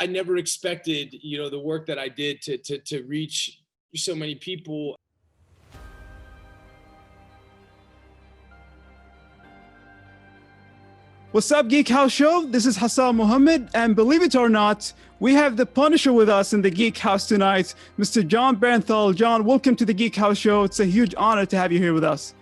never expected, the work that I did to reach so many people. What's up, Geek House Show? This is Hassan Mohammed, and believe it or not, we have the Punisher with us in the Geek House tonight, Mr. Jon Bernthal. Jon, welcome to the Geek House Show. It's a huge honor to have you here with us.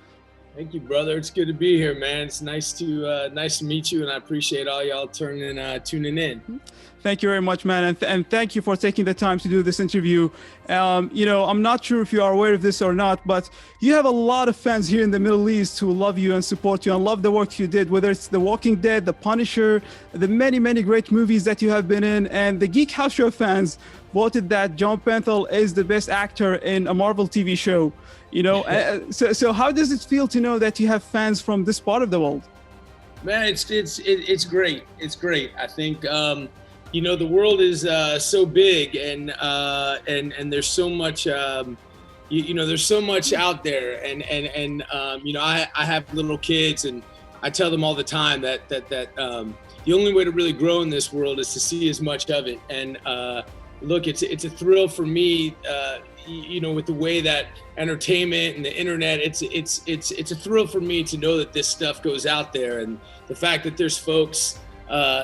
Thank you, brother. It's good to be here, man. It's nice to meet you, and I appreciate all y'all tuning in. Thank you very much, man, and thank you for taking the time to do this interview. I'm not sure if you are aware of this or not, but you have a lot of fans here in the Middle East who love you and support you and love the work you did, whether it's The Walking Dead, The Punisher, the many, many great movies that you have been in. And the Geek House Show fans voted that Jon Bernthal is the best actor in a Marvel TV show. So how does it feel to know that you have fans from this part of the world? Man, it's great. It's great. I think the world is so big, and there's so much there's so much out there, and I have little kids, and I tell them all the time that the only way to really grow in this world is to see as much of it. And look, it's a thrill for me, with the way that entertainment and the internet, it's a thrill for me to know that this stuff goes out there, and the fact that there's folks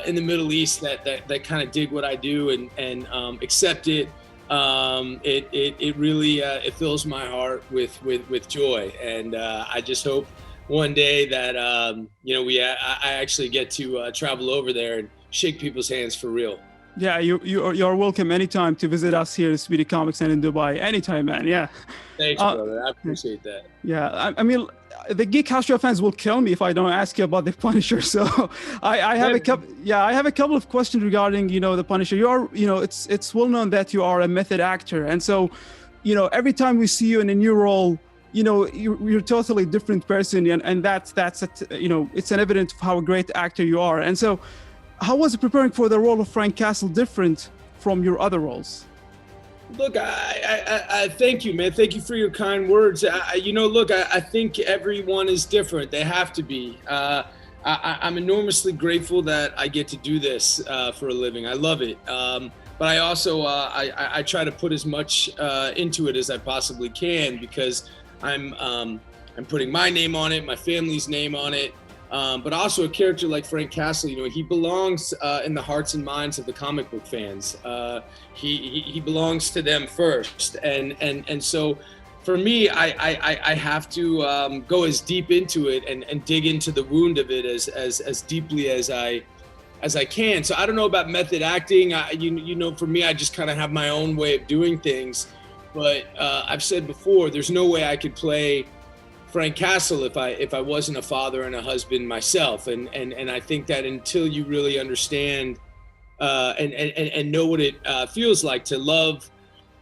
in the Middle East that kind of dig what I do and accept it. It really it fills my heart with joy, and I just hope one day that I actually get to travel over there and shake people's hands for real. Yeah, you're welcome anytime to visit us here at Speedy Comics and in Dubai. Anytime, man. Yeah. Thanks, brother. I appreciate that. Yeah, I mean, the Geek House Show fans will kill me if I don't ask you about the Punisher. So I have a couple. Yeah, I have a couple of questions regarding the Punisher. It's well known that you are a method actor, and so every time we see you in a new role, you're totally different person, and that's it's an evidence of how a great actor you are. And so, how was preparing for the role of Frank Castle different from your other roles? Look, I thank you, man. Thank you for your kind words. I think everyone is different. They have to be. I'm enormously grateful that I get to do this for a living. I love it. But I also, I try to put as much into it as I possibly can, because I'm putting my name on it, my family's name on it. But also a character like Frank Castle, he belongs in the hearts and minds of the comic book fans. He belongs to them first, and so for me, I have to go as deep into it and dig into the wound of it as deeply as I can. So I don't know about method acting. For me, I just kind of have my own way of doing things. But I've said before, there's no way I could play Frank Castle if I wasn't a father and a husband myself, and I think that until you really understand and know what it feels like to love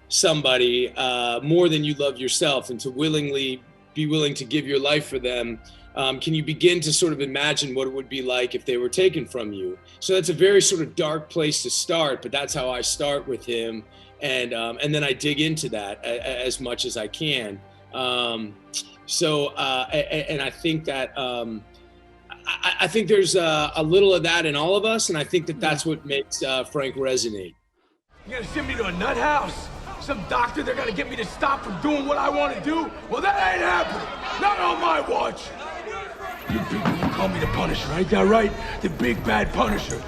somebody more than you love yourself, and to be willing to give your life for them, can you begin to sort of imagine what it would be like if they were taken from you? So that's a very sort of dark place to start, but that's how I start with him, and then I dig into that as much as I can. And I think that I think there's a little of that in all of us, and I think that that's what makes Frank resonate. You're gonna send me to a nut house? Some doctor, they're gonna get me to stop from doing what I want to do? Well, that ain't happening. Not on my watch. You people, you call me the Punisher, ain't that right? The big bad Punisher.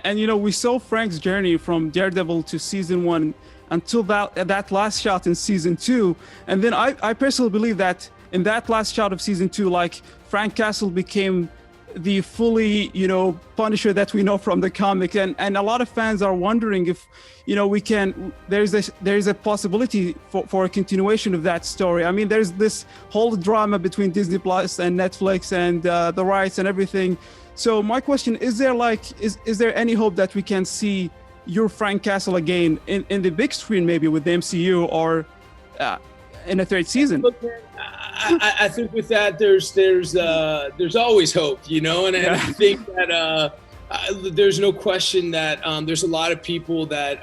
And we saw Frank's journey from Daredevil to season 1 until that last shot in season 2. And then I personally believe that in that last shot of season 2, like, Frank Castle became the fully, Punisher that we know from the comic. And a lot of fans are wondering if, there's a possibility for a continuation of that story. I mean, there's this whole drama between Disney Plus and Netflix and the rights and everything. So my question, is there any hope that we can see your Frank Castle again in the big screen, maybe with the MCU, or in a third season? Look, man, I think with that, there's always hope, and I think that there's no question that there's a lot of people that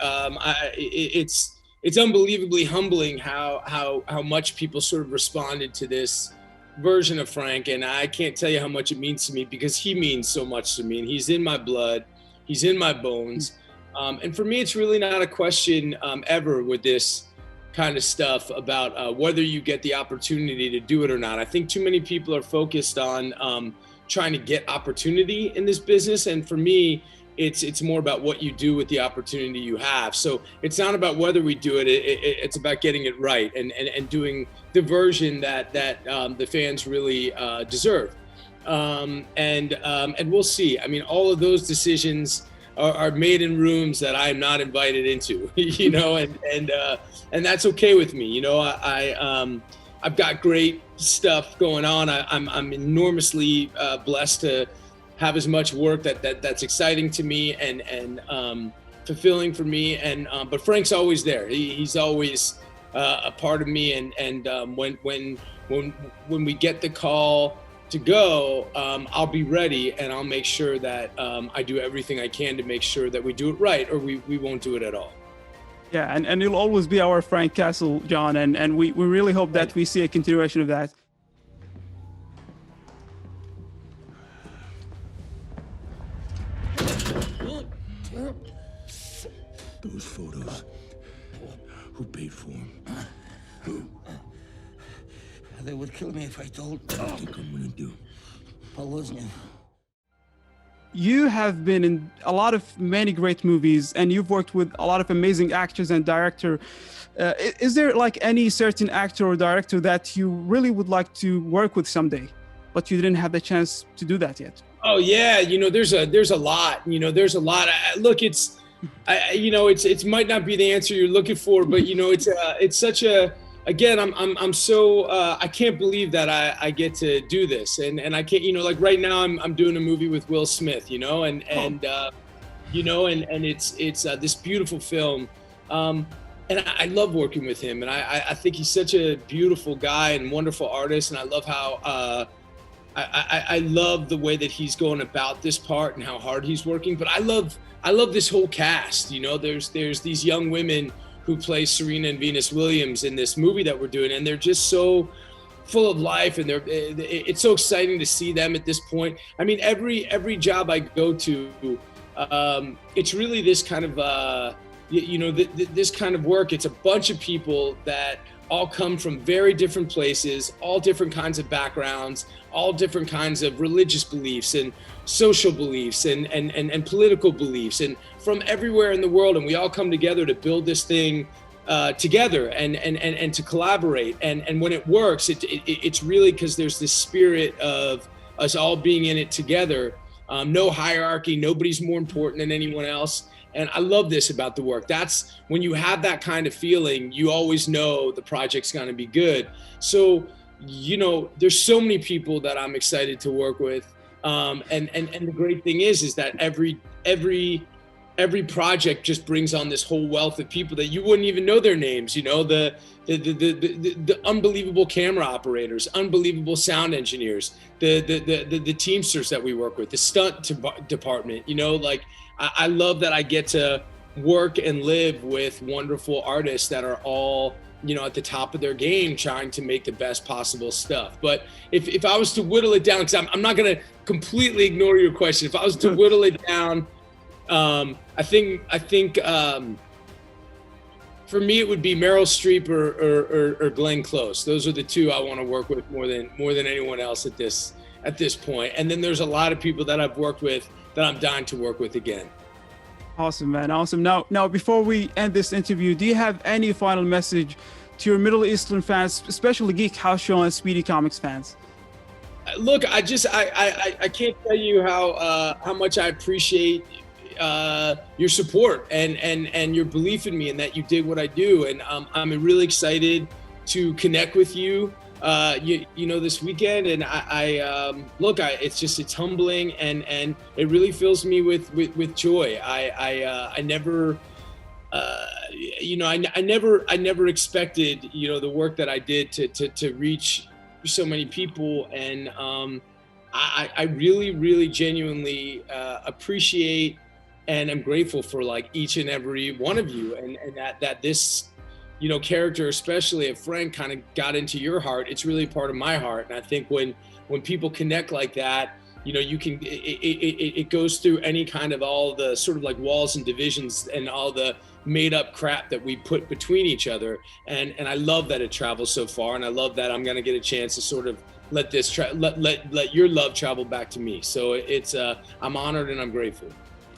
it's unbelievably humbling how much people sort of responded to this version of Frank, and I can't tell you how much it means to me, because he means so much to me, and he's in my blood. He's in my bones. And for me, it's really not a question ever with this kind of stuff about whether you get the opportunity to do it or not. I think too many people are focused on trying to get opportunity in this business. And for me, it's more about what you do with the opportunity you have. So it's not about whether we do it, it's about getting it right and doing the version that the fans really deserve. And we'll see. I mean, all of those decisions are made in rooms that I'm not invited into, you know, and that's okay with me. You know, I've got great stuff going on. I'm enormously blessed to have as much work that's exciting to me and fulfilling for me. And but Frank's always there. He's always a part of me. And when we get the call to go, I'll be ready, and I'll make sure that I do everything I can to make sure that we do it right, or we won't do it at all. Yeah, and you'll always be our Frank Castle, Jon, and we really hope that we see a continuation of that. Those photos, who paid for them? Who? They would kill me if I told. What do you think I'm gonna do? You have been in a lot of many great movies, and you've worked with a lot of amazing actors and director. Is there like any certain actor or director that you really would like to work with someday, but you didn't have the chance to do that yet? Oh yeah, you know, there's a lot. You know, there's a lot. Look, it might not be the answer you're looking for, but you know, it's such a. Again, I'm so I can't believe that I get to do this, and I can't, you know, like right now I'm doing a movie with Will Smith, you know, and you know, and it's this beautiful film, and I love working with him, and I think he's such a beautiful guy and wonderful artist, and I love how I love the way that he's going about this part and how hard he's working, but I love this whole cast, you know, there's these young women who play Serena and Venus Williams in this movie that we're doing, and they're just so full of life, and it's so exciting to see them at this point. I mean, every job I go to, it's really this kind of this kind of work. It's a bunch of people that all come from very different places, all different kinds of backgrounds, all different kinds of religious beliefs and social beliefs and political beliefs, and from everywhere in the world, and we all come together to build this thing together and to collaborate, and when it works, it's really because there's this spirit of us all being in it together. No hierarchy, nobody's more important than anyone else. And I love this about the work. That's when you have that kind of feeling, you always know the project's going to be good. So, you know, there's so many people that I'm excited to work with. And the great thing is that every project just brings on this whole wealth of people that you wouldn't even know their names. You know, the unbelievable camera operators, unbelievable sound engineers, the teamsters that we work with, the stunt department. You know, like I love that I get to work and live with wonderful artists that are all, you know, at the top of their game, trying to make the best possible stuff. But if I was to whittle it down, because I'm not going to completely ignore your question. If I was to whittle it down, I think for me it would be Meryl Streep or Glenn Close. Those are the two I want to work with more than anyone else at this point. And then there's a lot of people that I've worked with that I'm dying to work with again. Awesome, man. Awesome. Now, before we end this interview, do you have any final message to your Middle Eastern fans, especially Geek House Show and Speedy Comics fans? Look, I can't tell you how much I appreciate your support and your belief in me and that you did what I do. And I'm really excited to connect with you, you know, this weekend. And it's humbling and it really fills me with joy. I never, you know, I never expected, you know, the work that I did to reach so many people. And I really genuinely appreciate and I'm grateful for like each and every one of you, and that this, you know, character, especially if Frank kind of got into your heart, it's really part of my heart. And I think when people connect like that, you know, you can, it goes through any kind of all the sort of like walls and divisions and all the made up crap that we put between each other. And I love that it travels so far. And I love that I'm going to get a chance to sort of let this, let your love travel back to me. So it's, I'm honored and I'm grateful.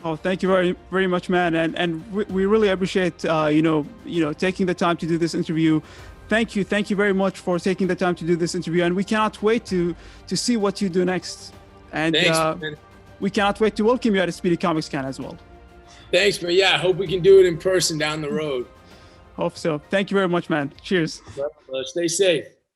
Oh, thank you very, very much, man. And we really appreciate, you know, taking the time to do this interview. Thank you very much for taking the time to do this interview. And we cannot wait to see what you do next. And Thanks, we cannot wait to welcome you at Speedy Comics Con as well. Thanks, man. Yeah, I hope we can do it in person down the road. Hope so. Thank you very much, man. Cheers. Stay safe.